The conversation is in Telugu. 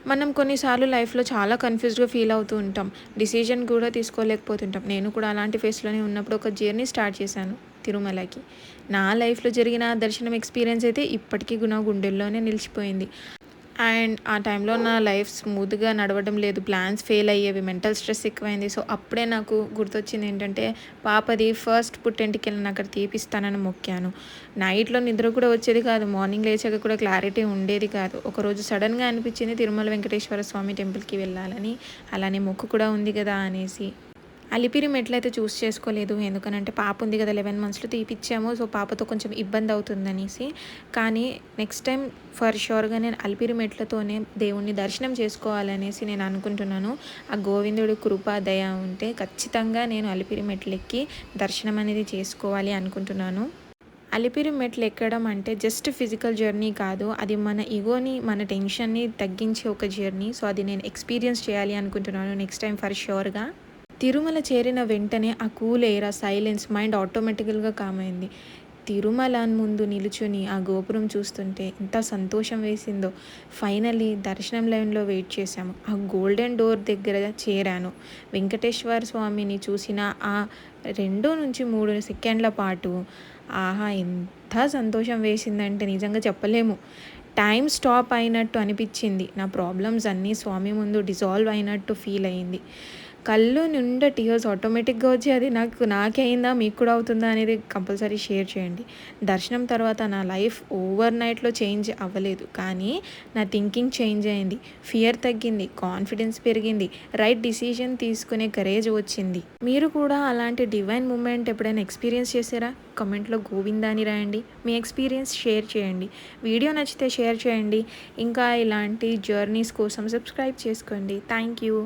మనం కొన్నిసార్లు లైఫ్‌లో చాలా కన్‌ఫ్యూజ్డ్‌గా ఫీల్ అవుతూ ఉంటాం. డిసిషన్ కూడా తీసుకోలేకపోతుంటాం. నేను కూడా అలాంటి ఫేస్‌లోనే ఉన్నప్పుడు ఒక జర్నీ స్టార్ట్ చేశాను తిరుమలకి. నా లైఫ్‌లో జరిగిన దర్శనం ఎక్స్‌పీరియన్స్ అయితే ఇప్పటికి నా గుండెల్లోనే నిలిచిపోయింది. అండ్ ఆ టైంలో నా లైఫ్ స్మూత్‌గా నడవడం లేదు. ప్లాన్స్ ఫెయిల్ అయ్యేవి. మెంటల్ స్ట్రెస్ ఎక్కువైంది. సో, అప్పుడే నాకు గుర్తొచ్చింది ఏంటంటే, పాపది ఫస్ట్ పుట్టెంటికలను అక్కడ తీపిస్తానని మొక్కాను. నైట్‌లో నిద్ర కూడా వచ్చేది కాదు. మార్నింగ్ లేచాక కూడా క్లారిటీ ఉండేది కాదు. ఒకరోజు సడన్‌గా అనిపించింది తిరుమల వెంకటేశ్వర స్వామి టెంపుల్‌కి వెళ్ళాలని. అలానే మొక్కు కూడా ఉంది కదా అనేసి. అలిపిరి మెట్లయితే చూస్ చేసుకోలేదు. ఎందుకనంటే పాప ఉంది కదా! 11 మంత్స్‌లో తీపిచ్చాము. సో, పాపతో కొంచెం ఇబ్బందవుతుందనేసి. కానీ నెక్స్ట్ టైమ్ ఫర్ ష్యూర్‌గా నేను అలిపిరి మెట్లతోనే దేవుడిని దర్శనం చేసుకోవాలనేసి నేను అనుకుంటున్నాను. ఆ గోవిందుడి కృప, దయ ఉంటే ఖచ్చితంగా నేను అలిపిరి మెట్లెక్కి దర్శనం అనేది చేసుకోవాలి అనుకుంటున్నాను. అలిపిరి మెట్లు ఎక్కడం అంటే జస్ట్ ఫిజికల్ జర్నీ కాదు. అది మన ఇగోని, మన టెన్షన్‌ని తగ్గించే ఒక జర్నీ. సో, అది నేను ఎక్స్‌పీరియన్స్ చేయాలి అనుకుంటున్నాను నెక్స్ట్ టైమ్ ఫర్ ష్యూర్‌గా. తిరుమల చేరిన వెంటనే ఆ కూల్ ఎయిర్, ఆ సైలెన్స్ మైండ్ ఆటోమేటికల్‌గా కామ్ అయింది. తిరుమల ముందు నిలుచొని ఆ గోపురం చూస్తుంటే ఎంత సంతోషం వేసిందో. ఫైనల్లీ దర్శనం లైన్‌లో వెయిట్ చేశాము. ఆ గోల్డెన్ డోర్ దగ్గర చేరాను. వెంకటేశ్వర స్వామిని చూసిన ఆ 2-3 సెకండ్ల పాటు ఆహా! ఎంత సంతోషం వేసిందంటే నిజంగా చెప్పలేము. టైమ్ స్టాప్ అయినట్టు అనిపించింది. నా ప్రాబ్లమ్స్ అన్నీ స్వామి ముందు డిజాల్వ్ అయినట్టు ఫీల్ అయింది. కళ్ళు నిండా టీయర్స్ ఆటోమేటిక్‌గా వచ్చి అది నాకే అయిందా? మీకు కూడా అవుతుందా? అనేది కంపల్సరీ షేర్ చేయండి. దర్శనం తర్వాత నా లైఫ్ ఓవర్ నైట్‌లో చేంజ్ అవ్వలేదు. కానీ నా థింకింగ్ చేంజ్ అయింది. ఫియర్ తగ్గింది. కాన్ఫిడెన్స్ పెరిగింది. రైట్ డిసిషన్ తీసుకునే కరేజ్ వచ్చింది. మీరు కూడా అలాంటి డివైన్ మూమెంట్ ఎప్పుడైనా ఎక్స్‌పీరియన్స్ చేశారా? కామెంట్‌లో గోవిందా అని రాయండి. మీ ఎక్స్‌పీరియన్స్ షేర్ చేయండి. వీడియో నచ్చితే షేర్ చేయండి. ఇంకా ఇలాంటి జర్నీస్ కోసం సబ్స్క్రైబ్ చేసుకోండి. Thank you.